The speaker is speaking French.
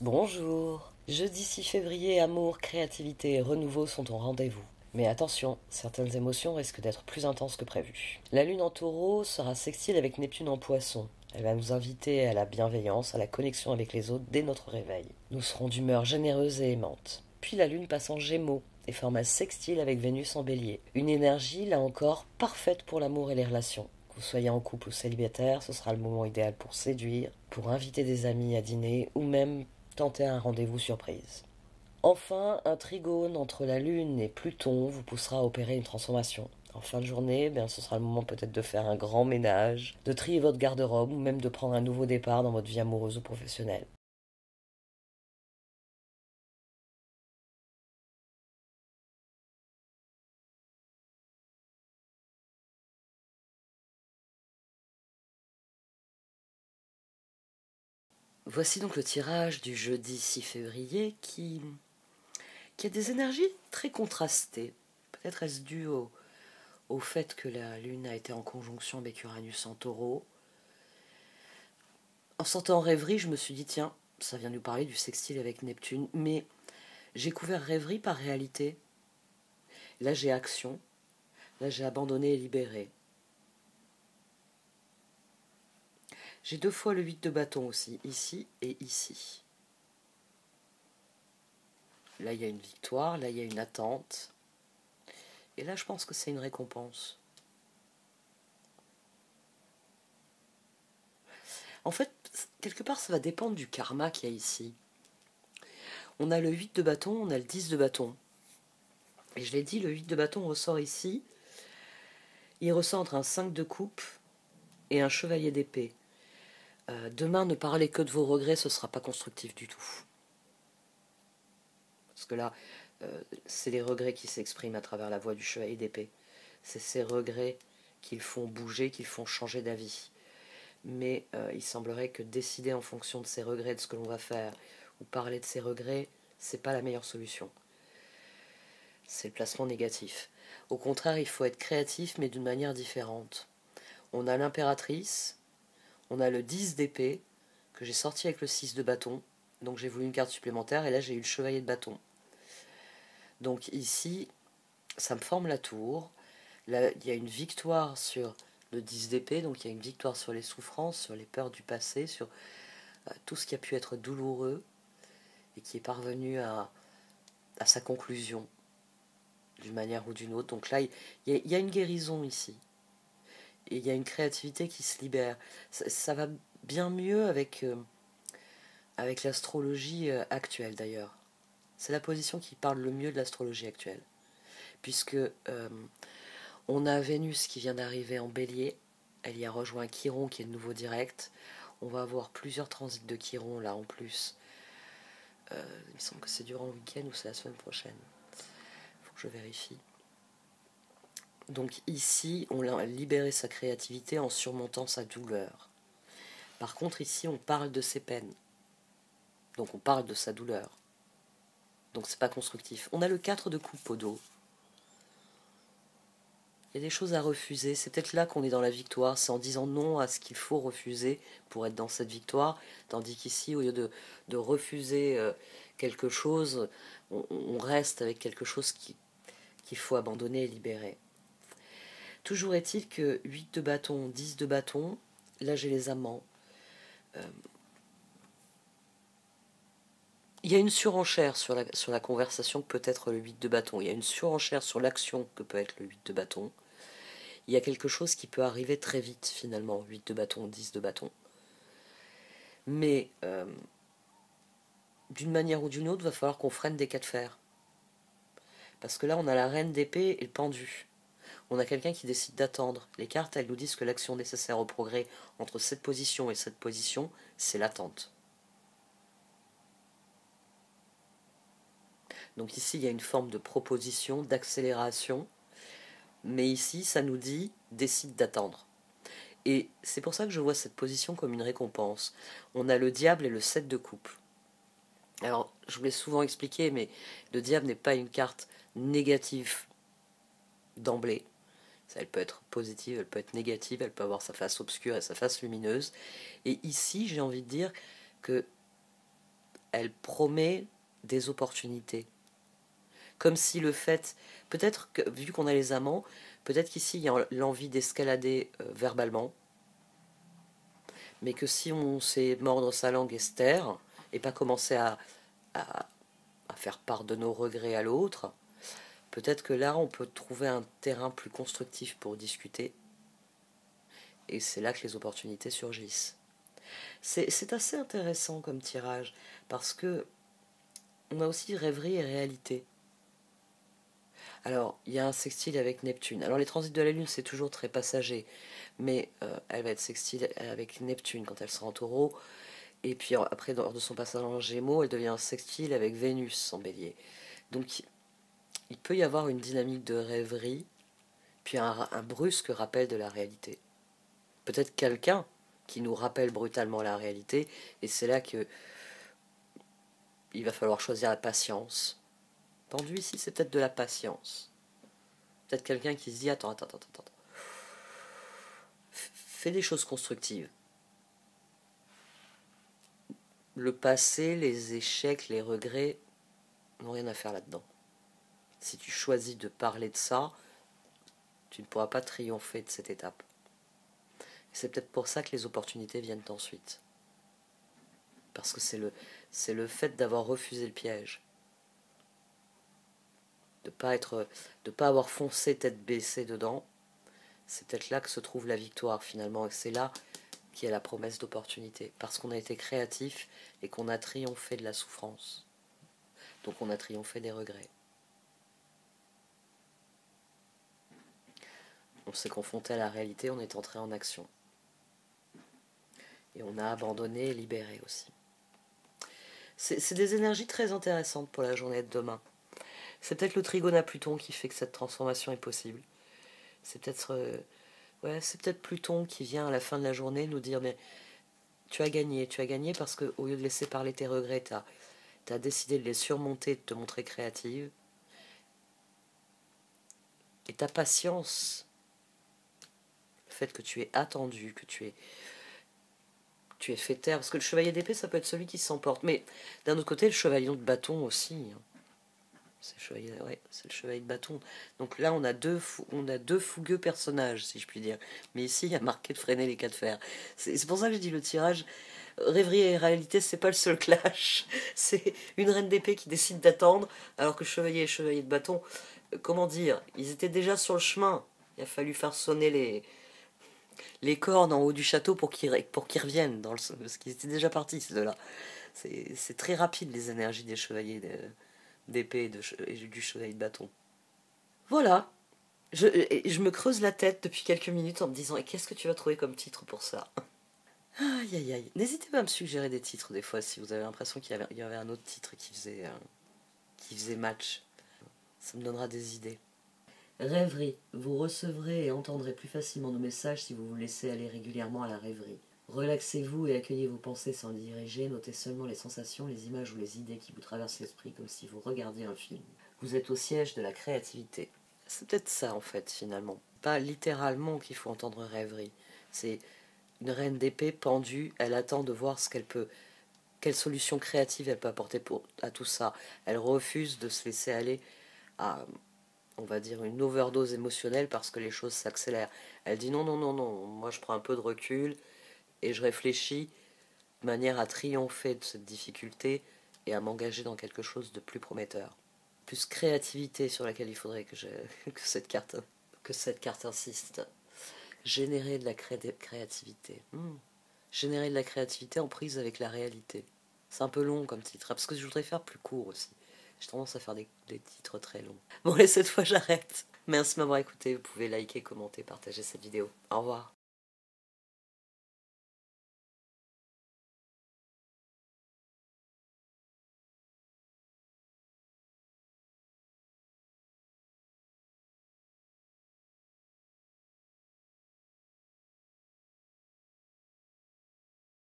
Bonjour. Jeudi 6 février, amour, créativité et renouveau sont au rendez-vous. Mais attention, certaines émotions risquent d'être plus intenses que prévu. La lune en taureau sera sextile avec Neptune en poisson. Elle va nous inviter à la bienveillance, à la connexion avec les autres dès notre réveil. Nous serons d'humeur généreuse et aimante. Puis la lune passe en gémeaux et forme un sextile avec Vénus en bélier. Une énergie, là encore, parfaite pour l'amour et les relations. Que vous soyez en couple ou célibataire, ce sera le moment idéal pour séduire, pour inviter des amis à dîner ou même tenter un rendez-vous surprise. Enfin, un trigone entre la Lune et Pluton vous poussera à opérer une transformation. En fin de journée, ce sera le moment peut-être de faire un grand ménage, de trier votre garde-robe ou même de prendre un nouveau départ dans votre vie amoureuse ou professionnelle. Voici donc le tirage du jeudi 6 février qui a des énergies très contrastées. Peut-être est-ce dû au fait que la Lune a été en conjonction avec Uranus en taureau. En sortant en rêverie, je me suis dit, tiens, ça vient nous parler du sextile avec Neptune, mais j'ai couvert rêverie par réalité. Là, j'ai action. Là, j'ai abandonné et libéré. J'ai deux fois le 8 de bâton aussi, ici et ici. Là, il y a une victoire, là, il y a une attente. Et là, je pense que c'est une récompense. En fait, quelque part, ça va dépendre du karma qu'il y a ici. On a le 8 de bâton, on a le 10 de bâton. Et je l'ai dit, le 8 de bâton ressort ici. Il ressort entre un 5 de coupe et un chevalier d'épée. Demain, ne parlez que de vos regrets, ce ne sera pas constructif du tout. Parce que là, c'est les regrets qui s'expriment à travers la voix du chevalier d'épée. C'est ces regrets qu'ils font bouger, qu'ils font changer d'avis. Mais il semblerait que décider en fonction de ses regrets, de ce que l'on va faire, ou parler de ses regrets, c'est pas la meilleure solution. C'est le placement négatif. Au contraire, il faut être créatif, mais d'une manière différente. On a l'impératrice, on a le 10 d'épée, que j'ai sorti avec le 6 de bâton, donc j'ai voulu une carte supplémentaire, et là j'ai eu le chevalier de bâton. Donc ici, ça me forme la tour. Là, il y a une victoire sur le 10 d'épée, donc il y a une victoire sur les souffrances, sur les peurs du passé, sur tout ce qui a pu être douloureux et qui est parvenu à sa conclusion d'une manière ou d'une autre. Donc là, il y a une guérison ici. Et il y a une créativité qui se libère. Ça va bien mieux avec l'astrologie actuelle d'ailleurs. C'est la position qui parle le mieux de l'astrologie actuelle. Puisque on a Vénus qui vient d'arriver en bélier. Elle y a rejoint Chiron qui est le nouveau direct. On va avoir plusieurs transits de Chiron là en plus. Il me semble que c'est durant le week-end ou c'est la semaine prochaine. Il faut que je vérifie. Donc ici, on a libéré sa créativité en surmontant sa douleur. Par contre, ici, on parle de ses peines. Donc on parle de sa douleur. Donc c'est pas constructif. On a le 4 de coupe au dos. Il y a des choses à refuser. C'est peut-être là qu'on est dans la victoire. C'est en disant non à ce qu'il faut refuser pour être dans cette victoire. Tandis qu'ici, au lieu de refuser quelque chose, on reste avec quelque chose qu'il faut abandonner et libérer. Toujours est-il que 8 de bâton, 10 de bâton, là j'ai les amants. Il y a une surenchère sur la conversation que peut être le 8 de bâton. Il y a une surenchère sur l'action que peut être le 8 de bâton. Il y a quelque chose qui peut arriver très vite finalement, 8 de bâton, 10 de bâton. Mais d'une manière ou d'une autre, il va falloir qu'on freine des cas de fer. Parce que là, on a la reine d'épée et le pendu. On a quelqu'un qui décide d'attendre. Les cartes, elles nous disent que l'action nécessaire au progrès entre cette position et cette position, c'est l'attente. Donc ici, il y a une forme de proposition, d'accélération. Mais ici, ça nous dit décide d'attendre. Et c'est pour ça que je vois cette position comme une récompense. On a le diable et le 7 de coupe. Alors, je vous l'ai souvent expliqué, mais le diable n'est pas une carte négative d'emblée. Elle peut être positive, elle peut être négative, elle peut avoir sa face obscure et sa face lumineuse. Et ici, j'ai envie de dire que elle promet des opportunités. Comme si le fait, peut-être que, vu qu'on a les amants, peut-être qu'ici il y a l'envie d'escalader verbalement, mais que si on sait mordre sa langue et se taire, et pas commencer à, à faire part de nos regrets à l'autre, peut-être que là on peut trouver un terrain plus constructif pour discuter, et c'est là que les opportunités surgissent. C'est assez intéressant comme tirage, parce que on a aussi rêverie et réalité. Alors, il y a un sextile avec Neptune. Alors, les transits de la Lune, c'est toujours très passager, mais elle va être sextile avec Neptune quand elle sera en taureau, et puis après, lors de son passage en Gémeaux, elle devient sextile avec Vénus en bélier. Donc, il peut y avoir une dynamique de rêverie, puis un brusque rappel de la réalité. Peut-être quelqu'un qui nous rappelle brutalement la réalité, et c'est là que il va falloir choisir la patience. Pendu ici, c'est peut-être de la patience. Peut-être quelqu'un qui se dit attends. Fais des choses constructives. Le passé, les échecs, les regrets n'ont rien à faire là-dedans. Si tu choisis de parler de ça, tu ne pourras pas triompher de cette étape. C'est peut-être pour ça que les opportunités viennent ensuite. Parce que c'est le fait d'avoir refusé le piège. De pas avoir foncé tête baissée dedans. C'est peut-être là que se trouve la victoire finalement. Et c'est là qu'il y a la promesse d'opportunité. Parce qu'on a été créatif et qu'on a triomphé de la souffrance. Donc on a triomphé des regrets. On s'est confronté à la réalité, on est entré en action. Et on a abandonné et libéré aussi. C'est des énergies très intéressantes pour la journée de demain. C'est peut-être le trigone à Pluton qui fait que cette transformation est possible. C'est peut-être Pluton qui vient à la fin de la journée nous dire mais tu as gagné parce que au lieu de laisser parler tes regrets, tu as décidé de les surmonter, de te montrer créative. Et ta patience, le fait que tu es attendu, que tu es fait taire, parce que le chevalier d'épée, ça peut être celui qui s'emporte. Mais d'un autre côté, le chevalier de bâton aussi. C'est le chevalier de bâton. Donc là, on a deux fougueux personnages, si je puis dire. Mais ici, il y a marqué de freiner les cas de fer. C'est pour ça que je dis le tirage. Rêverie et réalité, c'est pas le seul clash. C'est une reine d'épée qui décide d'attendre, alors que chevalier et chevalier de bâton, comment dire, ils étaient déjà sur le chemin. Il a fallu faire sonner les cornes en haut du château pour qu'ils reviennent, parce qu'ils étaient déjà partis, ces deux-là. C'est très rapide, les énergies des chevaliers d'épée et du chevalier de bâton. Voilà. Je me creuse la tête depuis quelques minutes en me disant, et qu'est-ce que tu vas trouver comme titre pour ça? Aïe aïe aïe. N'hésitez pas à me suggérer des titres des fois si vous avez l'impression qu'il y avait un autre titre qui faisait match. Ça me donnera des idées. Rêverie. Vous recevrez et entendrez plus facilement nos messages si vous vous laissez aller régulièrement à la rêverie. Relaxez-vous et accueillez vos pensées sans les diriger, notez seulement les sensations, les images ou les idées qui vous traversent l'esprit comme si vous regardiez un film. Vous êtes au siège de la créativité. C'est peut-être ça en fait finalement. Pas littéralement qu'il faut entendre rêverie. C'est une reine d'épée pendue, elle attend de voir quelle solution créative elle peut apporter à tout ça. Elle refuse de se laisser aller à, on va dire, une overdose émotionnelle parce que les choses s'accélèrent. Elle dit non, moi je prends un peu de recul et je réfléchis de manière à triompher de cette difficulté et à m'engager dans quelque chose de plus prometteur. Plus créativité sur laquelle il faudrait que cette carte insiste. Générer de la créativité. Générer de la créativité en prise avec la réalité. C'est un peu long comme titre, parce que je voudrais faire plus court aussi. J'ai tendance à faire des titres très longs. Bon, et cette fois j'arrête. Merci de m'avoir écouté, vous pouvez liker, commenter, partager cette vidéo. Au revoir.